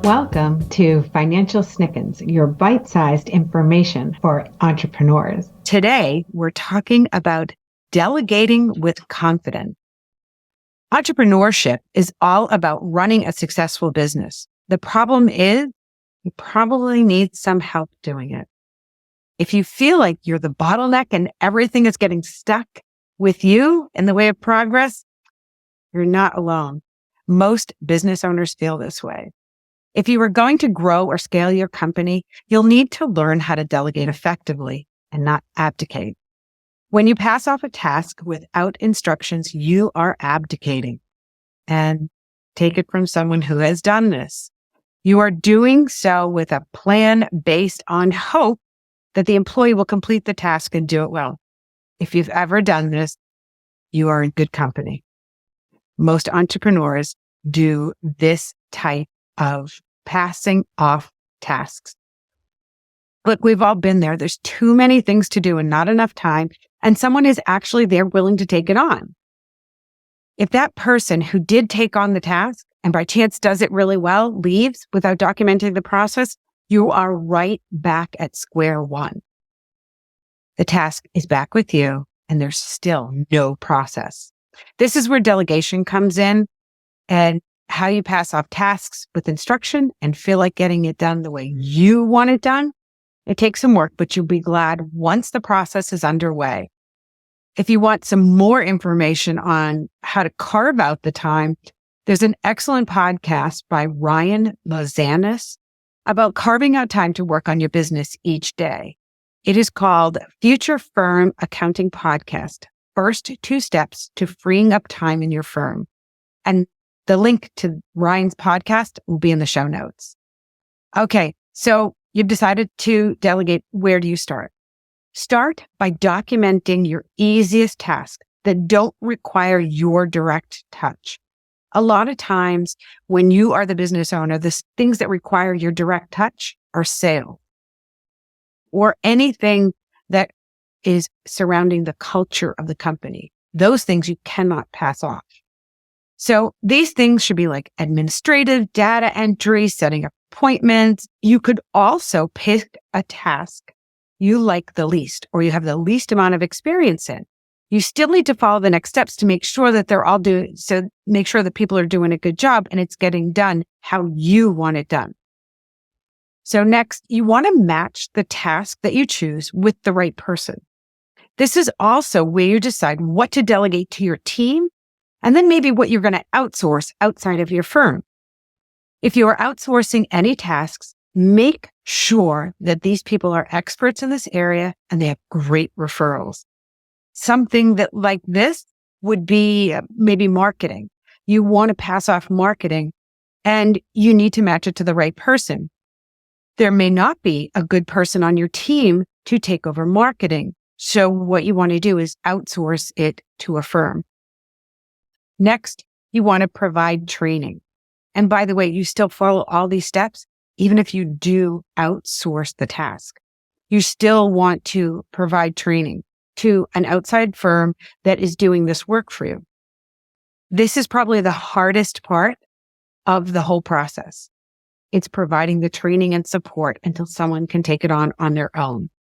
Welcome to Financial Snippets, your bite-sized information for entrepreneurs. Today, we're talking about delegating with confidence. Entrepreneurship is all about running a successful business. The problem is you probably need some help doing it. If you feel like you're the bottleneck and everything is getting stuck with you in the way of progress, you're not alone. Most business owners feel this way. If you are going to grow or scale your company, you'll need to learn how to delegate effectively and not abdicate. When you pass off a task without instructions, you are abdicating. And take it from someone who has done this. You are doing so with a plan based on hope that the employee will complete the task and do it well. If you've ever done this, you are in good company. Most entrepreneurs do this type of passing off tasks. Look, we've all been there. There's too many things to do and not enough time, and someone is actually there willing to take it on. If that person who did take on the task and by chance does it really well, leaves without documenting the process, you are right back at square one. The task is back with you and there's still no process. This is where delegation comes in and how you pass off tasks with instruction and feel like getting it done the way you want it done. It takes some work, but you'll be glad once the process is underway. If you want some more information on how to carve out the time, there's an excellent podcast by Ryan Lozanis about carving out time to work on your business each day. It is called Future Firm Accounting Podcast, First 2 Steps to Freeing Up Time in Your Firm. And the link to Ryan's podcast will be in the show notes. Okay, so you've decided to delegate. Where do you start? Start by documenting your easiest tasks that don't require your direct touch. A lot of times when you are the business owner, the things that require your direct touch are sales or anything that is surrounding the culture of the company. Those things you cannot pass off. So these things should be like administrative, data entry, setting up appointments. You could also pick a task you like the least or you have the least amount of experience in. You still need to follow the next steps to make sure that they're all doing, so make sure that people are doing a good job and it's getting done how you want it done. So next, you want to match the task that you choose with the right person. This is also where you decide what to delegate to your team and then maybe what you're going to outsource outside of your firm. If you are outsourcing any tasks, make sure that these people are experts in this area and they have great referrals. Something that like this would be maybe marketing. You want to pass off marketing and you need to match it to the right person. There may not be a good person on your team to take over marketing. So what you want to do is outsource it to a firm. Next, you want to provide training. And by the way, you still follow all these steps, even if you do outsource the task. You still want to provide training to an outside firm that is doing this work for you. This is probably the hardest part of the whole process. It's providing the training and support until someone can take it on their own.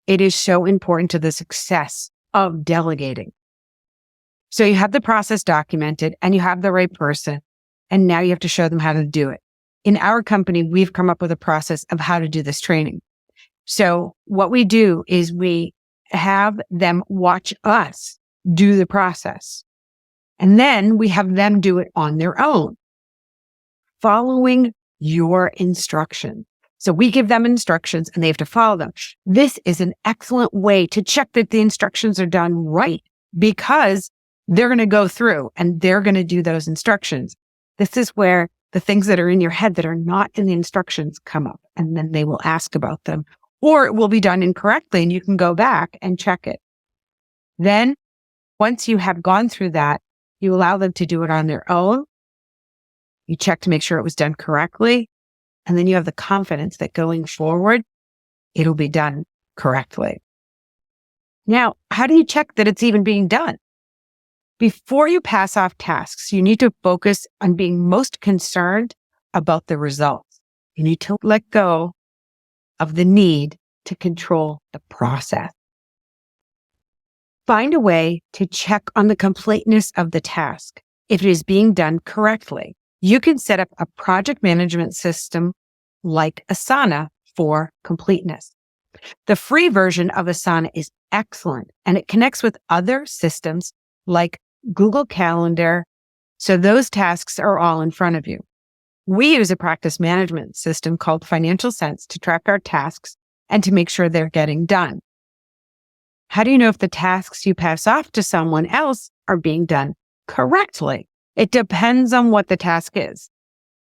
It is so important to the success of delegating. So you have the process documented and you have the right person, and now you have to show them how to do it. In our company, we've come up with a process of how to do this training. So what we do is we have them watch us do the process, and then we have them do it on their own, following your instructions. So we give them instructions and they have to follow them. This is an excellent way to check that the instructions are done right because they're going to go through and they're going to do those instructions. This is where the things that are in your head that are not in the instructions come up, and then they will ask about them, or it will be done incorrectly and you can go back and check it. Then once you have gone through that, you allow them to do it on their own. You check to make sure it was done correctly. And then you have the confidence that going forward, it'll be done correctly. Now, how do you check that it's even being done? Before you pass off tasks, you need to focus on being most concerned about the results. You need to let go of the need to control the process. Find a way to check on the completeness of the task if it is being done correctly. You can set up a project management system like Asana for completeness. The free version of Asana is excellent, and it connects with other systems like Google Calendar, so those tasks are all in front of you. We use a practice management system called Financial Sense to track our tasks and to make sure they're getting done. How do you know if the tasks you pass off to someone else are being done correctly? It depends on what the task is.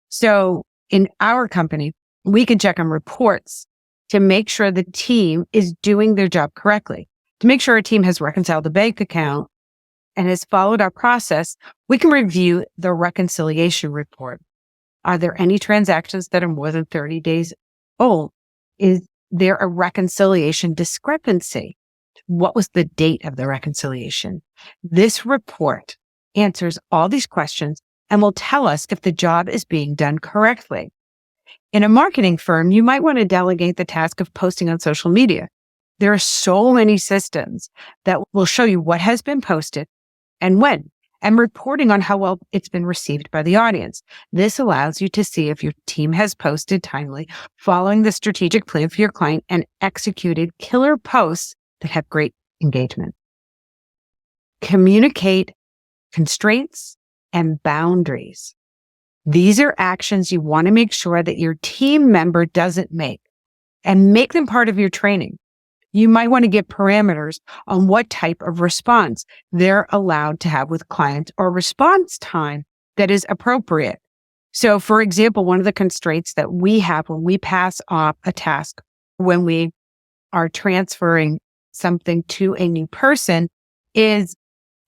So in our company, we can check on reports to make sure the team is doing their job correctly. To make sure a team has reconciled the bank account and has followed our process, we can review the reconciliation report. Are there any transactions that are more than 30 days old? Is there a reconciliation discrepancy? What was the date of the reconciliation? This report answers all these questions and will tell us if the job is being done correctly. In a marketing firm, you might want to delegate the task of posting on social media. There are so many systems that will show you what has been posted and when, and reporting on how well it's been received by the audience. This allows you to see if your team has posted timely, following the strategic plan for your client, and executed killer posts that have great engagement. Communicate constraints and boundaries. These are actions you want to make sure that your team member doesn't make, and make them part of your training. You might want to give parameters on what type of response they're allowed to have with clients or response time that is appropriate. So for example, one of the constraints that we have when we pass off a task, when we are transferring something to a new person, is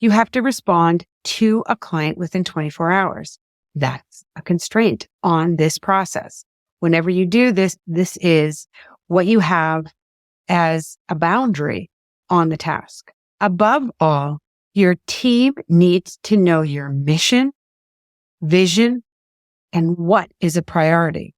you have to respond to a client within 24 hours. That's a constraint on this process. Whenever you do this, this is what you have as a boundary on the task. Above all, your team needs to know your mission, vision, and what is a priority.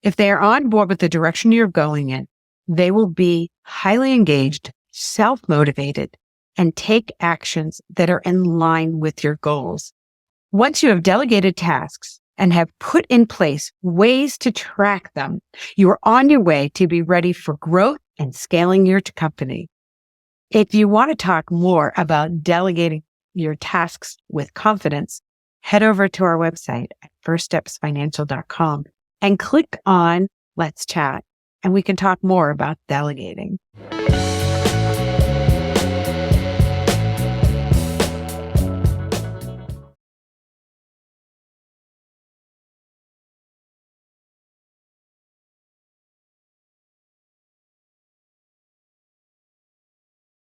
If they are on board with the direction you're going in, they will be highly engaged, self-motivated, and take actions that are in line with your goals. Once you have delegated tasks and have put in place ways to track them, you are on your way to be ready for growth and scaling your company. If you want to talk more about delegating your tasks with confidence, head over to our website at firststepsfinancial.com and click on Let's Chat, and we can talk more about delegating.